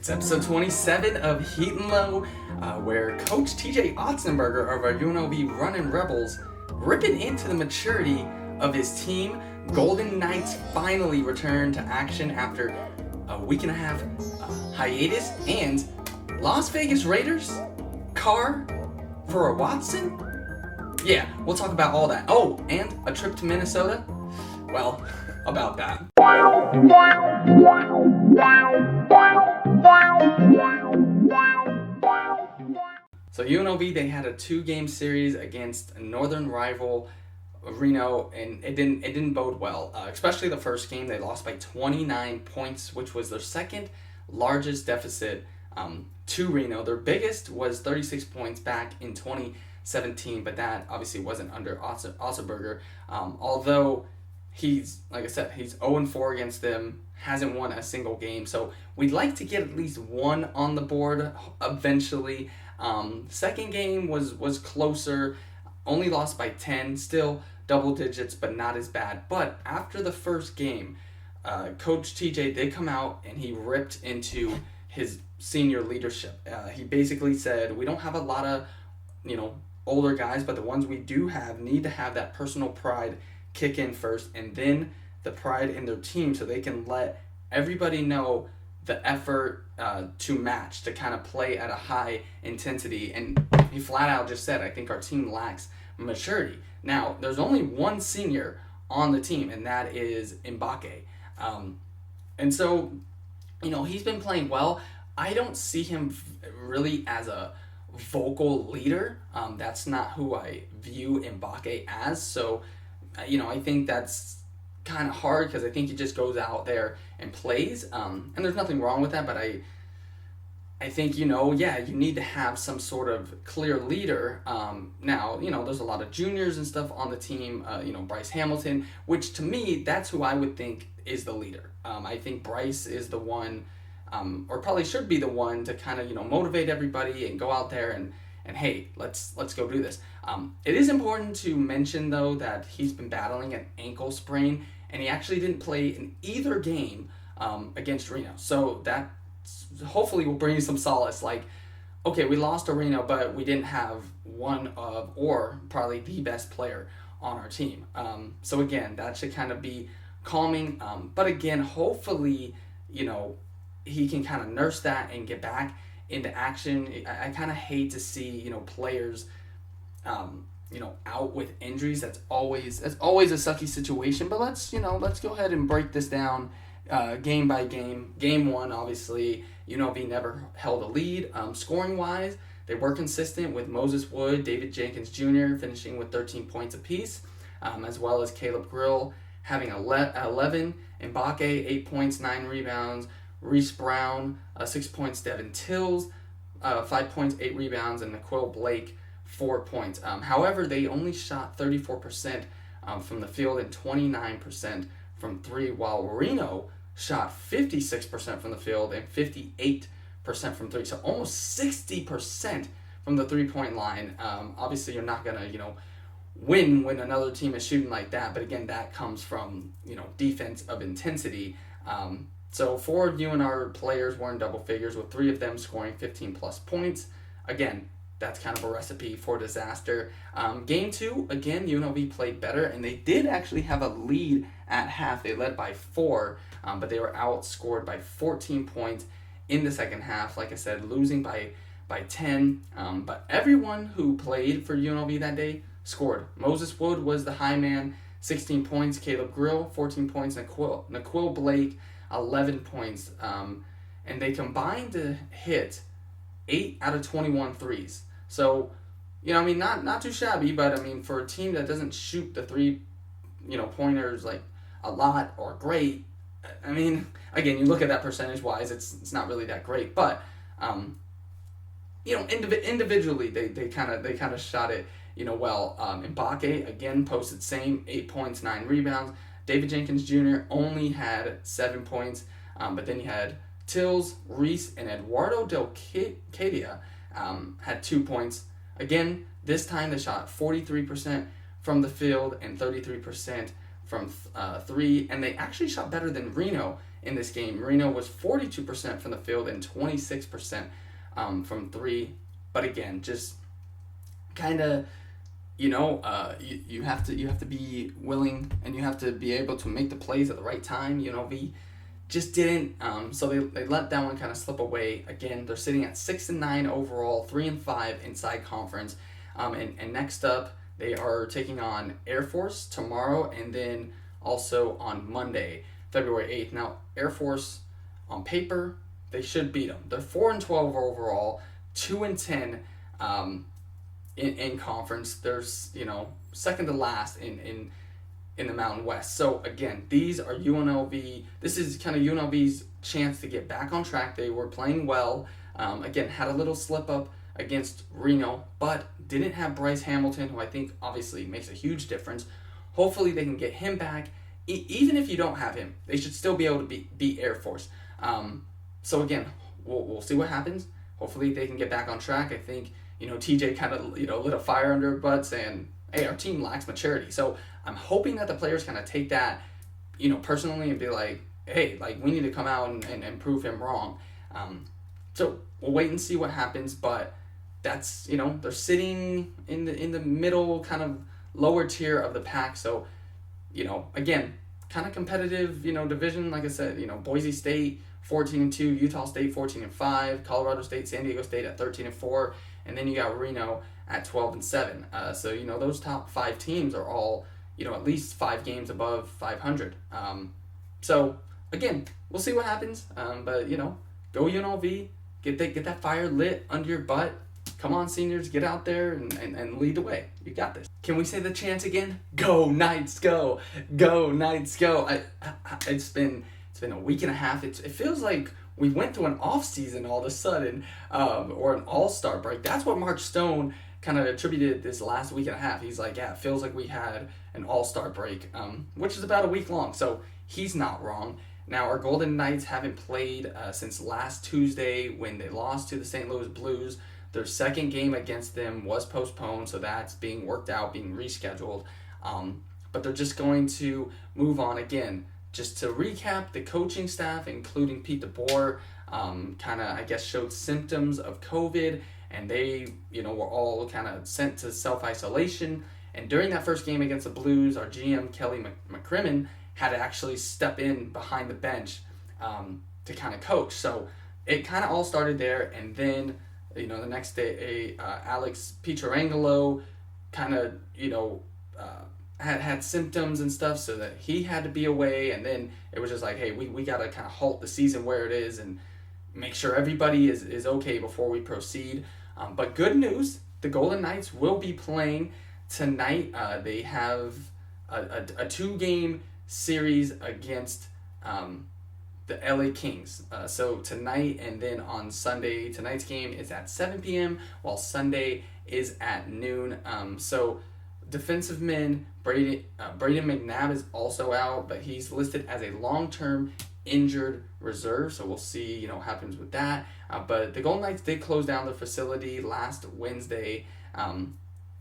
It's episode 27 of Heat and Low, where Coach TJ Otzelberger of our UNLV Running Rebels ripping into the maturity of his team. Golden Knights finally returned to action after a week and a half hiatus, and Las Vegas Raiders, Carr for a Watson? Yeah, we'll talk about all that. Oh, and a trip to Minnesota? Well, about that. So UNLV, they had a 2-game series against a northern rival Reno, and it didn't bode well. Especially the first game, they lost by 29 points, which was their second largest deficit to Reno. Their biggest was 36 points back in 2017, but that obviously wasn't under Otzelberger. Although he's, like I said, he's 0-4 against them, hasn't won a single game. So we'd like to get at least one on the board eventually. Second game was closer, only lost by 10, still double digits, but not as bad. But after the first game, Coach TJ did come out and he ripped into his senior leadership. He basically said, we don't have a lot of, older guys, but the ones we do have need to have that personal pride kick in first, and then the pride in their team, so they can let everybody know the effort to match, to kind of play at a high intensity. And he flat out just said, I think our team lacks maturity. Now, there's only one senior on the team, and that is Mbake. And so, he's been playing well. I don't see him really as a vocal leader. That's not who I view Mbake as. So, I think that's kind of hard, because I think he just goes out there and plays. And there's nothing wrong with that, but I think, you need to have some sort of clear leader. Now, there's a lot of juniors and stuff on the team, Bryce Hamilton, which to me, that's who I would think is the leader. I think Bryce is the one, or probably should be the one to kind of, motivate everybody and go out there and hey, let's go do this. It is important to mention, though, that he's been battling an ankle sprain, and he actually didn't play in either game against Reno. So that hopefully will bring you some solace. Like, okay, we lost to Reno, but we didn't have one of, or probably the best player on our team. So again, that should kind of be calming. But again, hopefully, he can kind of nurse that and get back into action. I kind of hate to see, players, out with injuries. That's always a sucky situation. But let's go ahead and break this down game by game. Game one, obviously, UNLV never held a lead. Scoring wise, they were consistent with Moses Wood, David Jenkins Jr. finishing with 13 points apiece, as well as Caleb Grill having 11, Mbake 8 points, 9 rebounds, Reese Brown 6 points, Devin Tills 5 points, 8 rebounds, and Nicole Blake 4 points. However, they only shot 34% from the field and 29% from three, while Reno shot 56% from the field and 58% from three. So almost 60% from the three-point line. Obviously, you're not going to, win when another team is shooting like that. But again, that comes from, defense of intensity. So 4 of UNR players were in double figures, with 3 of them scoring 15-plus points. Again, that's kind of a recipe for disaster. Game 2, again, UNLV played better, and they did actually have a lead at half. They led by 4, but they were outscored by 14 points in the second half. Like I said, losing by 10. But everyone who played for UNLV that day scored. Moses Wood was the high man, 16 points. Caleb Grill, 14 points. Nicole Blake, 11 points. And they combined to hit 8 out of 21 threes. So, not too shabby, but for a team that doesn't shoot the three, pointers like a lot or great, again, you look at that percentage-wise, it's not really that great, but individually they kind of shot it, well. Mbake again posted same 8 points, 9 rebounds. David Jenkins Jr. only had 7 points, but then you had Tills, Reese, and Eduardo Del Cadia had 2 points. Again, this time they shot 43% from the field and 33% from 3, and they actually shot better than Reno in this game. Reno was 42% from the field and 26% from three. But again, just kind of, you have to be willing, and you have to be able to make the plays at the right time. UNLV just didn't. So they let that one kind of slip away. Again, they're sitting at 6-9 overall, 3-5 inside conference. And next up, they are taking on Air Force tomorrow, and then also on Monday, February 8th. Now, Air Force, on paper, they should beat them. They're 4-12 overall, 2-10 in conference. There's second to last in the Mountain West. So again, these are UNLV. This is kind of UNLV's chance to get back on track. They were playing well. Again, had a little slip up against Reno, but didn't have Bryce Hamilton, who I think obviously makes a huge difference. Hopefully they can get him back. Even if you don't have him, they should still be able to beat Air Force. So again, we'll see what happens. Hopefully they can get back on track. I think TJ kind of lit a fire under her butt, saying, "Hey, our team lacks maturity." So I'm hoping that the players kind of take that, personally, and be like, "Hey, we need to come out and prove him wrong." So we'll wait and see what happens. But that's they're sitting in the middle, kind of lower tier of the pack. So again, kind of competitive division. Like I said, Boise State 14-2, Utah State 14-5, Colorado State, San Diego State at 13-4, and then you got Reno at 12-7. So those top 5 teams are all at least 5 games above 500. So again, we'll see what happens. But go UNLV, get that fire lit under your butt. Come on, seniors, get out there and lead the way. You got this. Can we say the chant again? Go Knights, go! Go Knights, go! It's been a week and a half. It feels like we went through an off season all of a sudden, or an all-star break. That's what Mark Stone kind of attributed this last week and a half. He's like, yeah, it feels like we had an all-star break, which is about a week long. So he's not wrong. Now, our Golden Knights haven't played since last Tuesday when they lost to the St. Louis Blues. Their second game against them was postponed, so that's being worked out, being rescheduled. But they're just going to move on again. Just to recap, the coaching staff, including Pete DeBoer, kind of, I guess, showed symptoms of COVID, and they, were all kind of sent to self-isolation. And during that first game against the Blues, our GM, Kelly McCrimmon, had to actually step in behind the bench to kind of coach. So it kind of all started there, and then, the next day, Alex Pietrangelo kind of, had symptoms and stuff, so that he had to be away, and then it was just like, hey, we got to kind of halt the season where it is and make sure everybody is okay before we proceed. But good news, the Golden Knights will be playing tonight. They have a 2-game series against the LA Kings. So tonight, and then on Sunday, tonight's game is at 7 p.m., while Sunday is at noon. So defensive men, Braden McNabb is also out, but he's listed as a long-term injured reserve, so we'll see what happens with that. But the Golden Knights did close down their facility last Wednesday.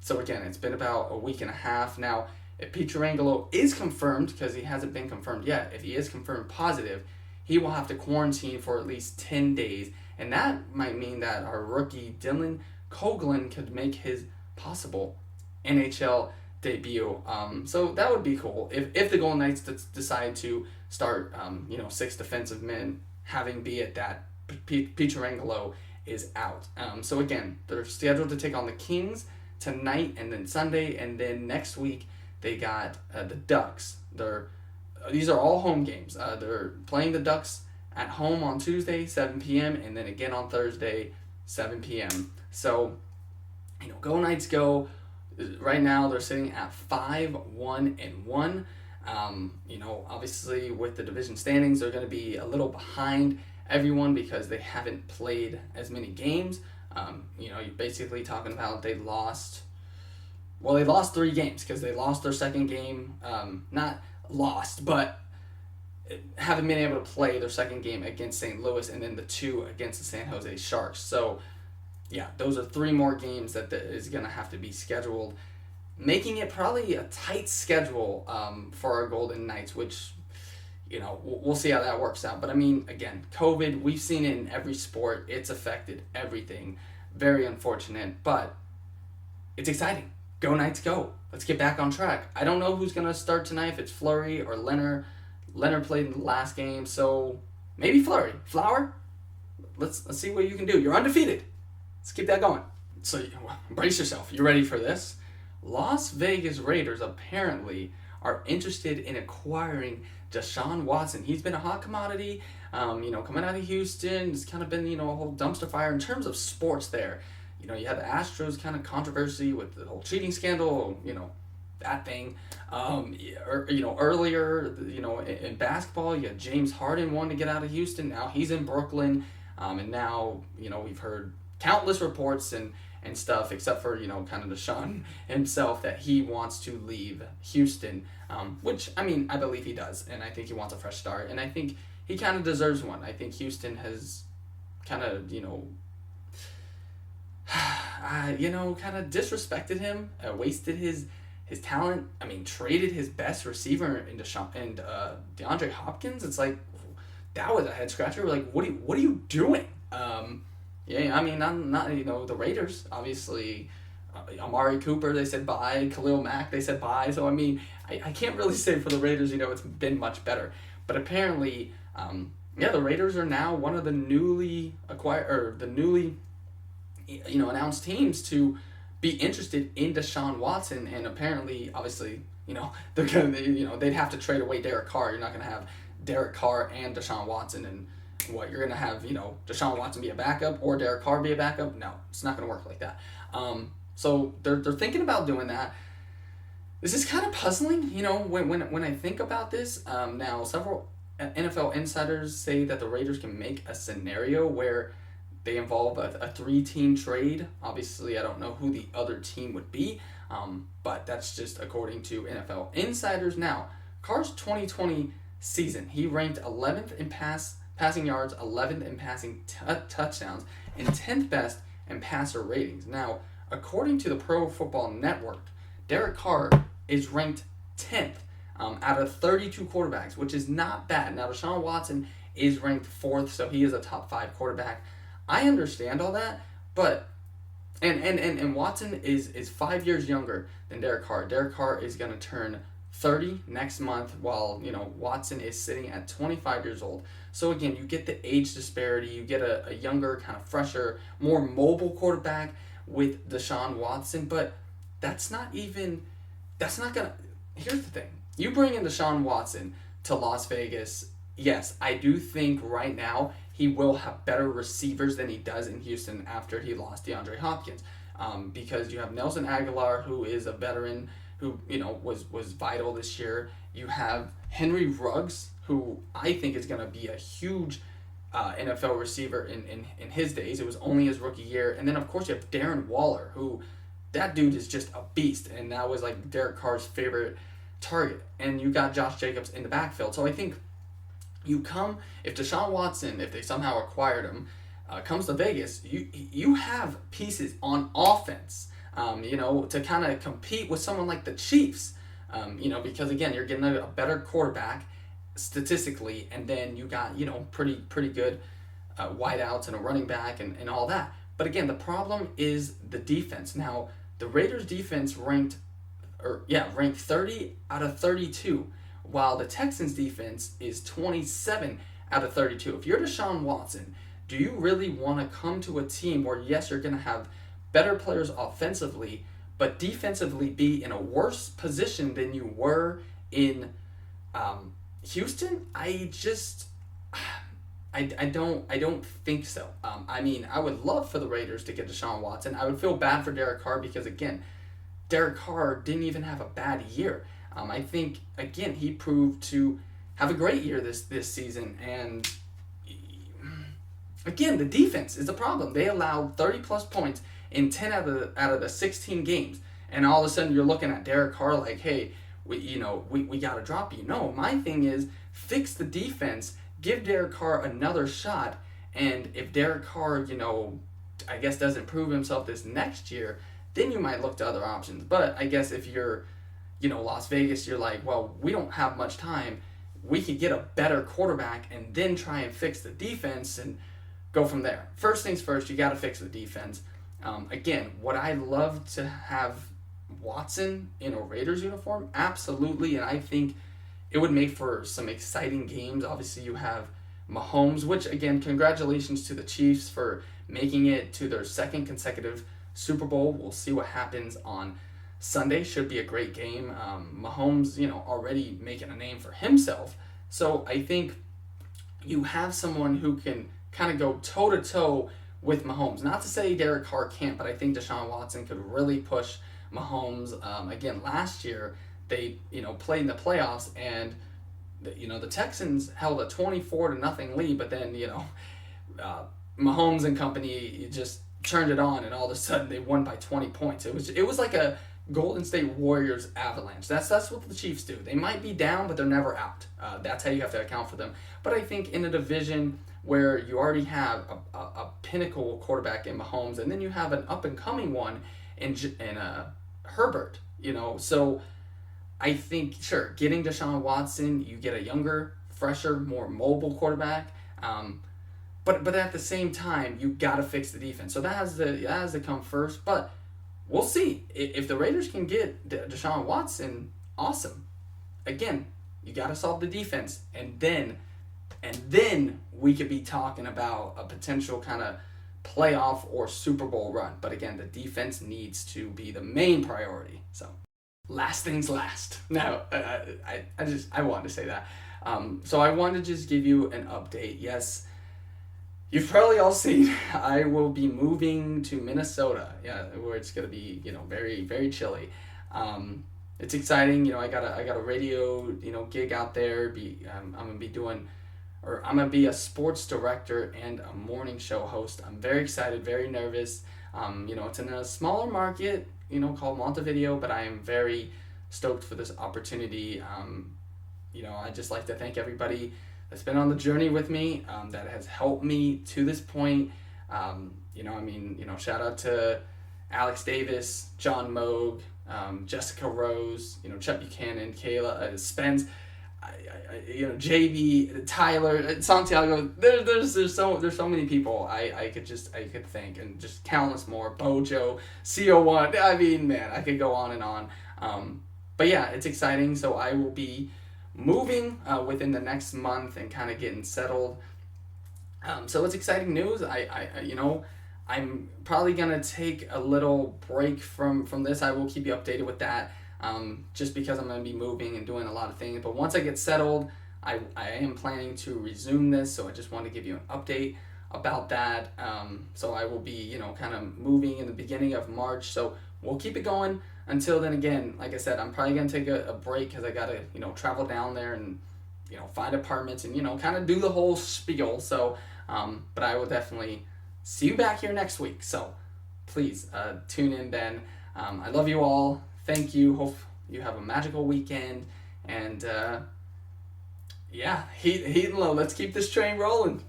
So again, it's been about a week and a half now. If Pietrangelo is confirmed, because he hasn't been confirmed yet, if he is confirmed positive, he will have to quarantine for at least 10 days. And that might mean that our rookie Dylan Coghlan could make his possible NHL debut. So that would be cool if the Golden Knights decide to start 6 defensive men, having be it that Pietrangelo is out. So again, they're scheduled to take on the Kings tonight and then Sunday, and then next week they got the Ducks. These are all home games. They're playing the Ducks at home on Tuesday, 7 p.m., and then again on Thursday, 7 p.m. So, go Knights, go. Right now they're sitting at 5-1-1. Obviously with the division standings, they're going to be a little behind everyone because they haven't played as many games. You're basically talking about they lost 3 games because they lost their second game. Not lost, but haven't been able to play their second game against St. Louis, and then the 2 against the San Jose Sharks. So, yeah, those are 3 more games that is going to have to be scheduled, making it probably a tight schedule for our Golden Knights, which, we'll see how that works out. But I mean, again, COVID, we've seen it in every sport. It's affected everything. Very unfortunate, but it's exciting. Go Knights, go. Let's get back on track. I don't know who's going to start tonight, if it's Fleury or Leonard. Leonard played in the last game, so maybe Fleury. Flower? Let's see what you can do. You're undefeated. Let's keep that going. So brace yourself. You ready for this? Las Vegas Raiders apparently are interested in acquiring Deshaun Watson. He's been a hot commodity, coming out of Houston. It's kind of been, a whole dumpster fire in terms of sports there. You had the Astros kind of controversy with the whole cheating scandal, that thing. Earlier, in basketball, you had James Harden wanting to get out of Houston. Now he's in Brooklyn. And now, we've heard countless reports and stuff, except for, kind of Deshaun himself, that he wants to leave Houston, which, I believe he does. And I think he wants a fresh start. And I think he kind of deserves one. I think Houston has kind of, kind of disrespected him, wasted his talent. Traded his best receiver in DeAndre Hopkins. It's like, that was a head scratcher. Like, what are you doing? I'm not, the Raiders, obviously, Amari Cooper, they said bye. Khalil Mack, they said bye. So, I can't really say for the Raiders, it's been much better. But apparently, the Raiders are now one of the newly announced teams to be interested in Deshaun Watson. And apparently, obviously, they're gonna, they'd have to trade away Derek Carr. You're not gonna have Derek Carr and Deshaun Watson, and you're gonna have Deshaun Watson be a backup or Derek Carr be a backup? No, it's not gonna work like that. So they're thinking about doing that. This is kind of puzzling, when I think about this. Now several NFL insiders say that the Raiders can make a scenario where they involve a 3-team trade. Obviously, I don't know who the other team would be, but that's just according to NFL insiders. Now, Carr's 2020 season, he ranked 11th in passing yards, 11th in passing touchdowns, and 10th best in passer ratings. Now, according to the Pro Football Network, Derek Carr is ranked 10th out of 32 quarterbacks, which is not bad. Now, Deshaun Watson is ranked 4th, so he is a top 5 quarterback. I understand all that, but and Watson is 5 years younger than Derek Carr. Derek Carr is going to turn 30 next month, while Watson is sitting at 25 years old. So again, you get the age disparity. You get a younger, kind of fresher, more mobile quarterback with Deshaun Watson, but that's not gonna. Here's the thing: you bring in Deshaun Watson to Las Vegas. Yes, I do think right now he will have better receivers than he does in Houston after he lost DeAndre Hopkins, because you have Nelson Aguilar, who is a veteran, who was vital this year. You have Henry Ruggs, who I think is going to be a huge NFL receiver in his days. It was only his rookie year. And then, of course, you have Darren Waller, who that dude is just a beast. And that was like Derek Carr's favorite target. And you got Josh Jacobs in the backfield. So I think if Deshaun Watson, if they somehow acquired him, comes to Vegas, you have pieces on offense, to kind of compete with someone like the Chiefs, because again, you're getting a better quarterback statistically, and then you got, pretty good wideouts and a running back and all that. But again, the problem is the defense. Now, the Raiders defense ranked 30 out of 32, while the Texans defense is 27 out of 32. If you're Deshaun Watson, do you really want to come to a team where, yes, you're going to have better players offensively, but defensively be in a worse position than you were in Houston? I don't think so. I would love for the Raiders to get Deshaun Watson. I would feel bad for Derek Carr because, again, Derek Carr didn't even have a bad year. I think, again, he proved to have a great year this season. And, again, the defense is the problem. They allowed 30-plus points in 10 out of the 16 games. And all of a sudden you're looking at Derek Carr like, hey, we got to drop you. No, my thing is fix the defense, give Derek Carr another shot. And if Derek Carr, I guess doesn't prove himself this next year, then you might look to other options. But I guess if you're, Las Vegas, you're like, well, we don't have much time. we could get a better quarterback and then try and fix the defense and go from there. First things first, you got to fix the defense. Again, would I love to have Watson in a Raiders uniform? Absolutely, and I think it would make for some exciting games. Obviously, you have Mahomes, which, again, congratulations to the Chiefs for making it to their second consecutive Super Bowl. We'll see what happens on Sunday. Should be a great game. Mahomes, already making a name for himself. So I think you have someone who can kind of go toe-to-toe with Mahomes. Not to say Derek Carr can't, but I think Deshaun Watson could really push Mahomes. Again, last year, they, played in the playoffs, and the Texans held a 24-0 lead, but then, Mahomes and company just turned it on, and all of a sudden they won by 20 points. It was like a Golden State Warriors avalanche. That's what the Chiefs do. They might be down, but they're never out. That's how you have to account for them. But I think in a division where you already have a pinnacle quarterback in Mahomes, and then you have an up-and-coming one in Herbert, so I think, sure, getting Deshaun Watson, you get a younger, fresher, more mobile quarterback, but at the same time, you got to fix the defense. So that has to come first, but we'll see. If the Raiders can get Deshaun Watson, awesome. Again, you got to solve the defense, and then we could be talking about a potential kind of playoff or Super Bowl run. But again, the defense needs to be the main priority. So, last things last. Now, I wanted to say that. So I wanted to just give you an update. Yes, you've probably all seen I will be moving to Minnesota. Yeah, where it's gonna be very, very chilly. It's exciting. I got a radio gig out there. I'm gonna be a sports director and a morning show host. I'm very excited, very nervous. It's in a smaller market, called Montevideo, but I am very stoked for this opportunity. I just like to thank everybody that's been on the journey with me, that has helped me to this point. Shout out to Alex Davis, John Moog, Jessica Rose, Chet Buchanan, Kayla, Spence, JB, Tyler, Santiago. There's so many people I could thank, and just countless more. Bojo, CO1. I mean, man, I could go on and on. But yeah, it's exciting. So I will be moving within the next month and kind of getting settled. So it's exciting news. I'm probably gonna take a little break from this. I will keep you updated with that. Just because I'm going to be moving and doing a lot of things. But once I get settled, I am planning to resume this, so I just want to give you an update about that. So I will be, kind of moving in the beginning of March, so we'll keep it going until then. Again, like I said, I'm probably going to take a break because I got to, travel down there and, find apartments and, kind of do the whole spiel. So, but I will definitely see you back here next week. So please tune in then. I love you all. Thank you. Hope you have a magical weekend. And, heat and low. Let's keep this train rolling.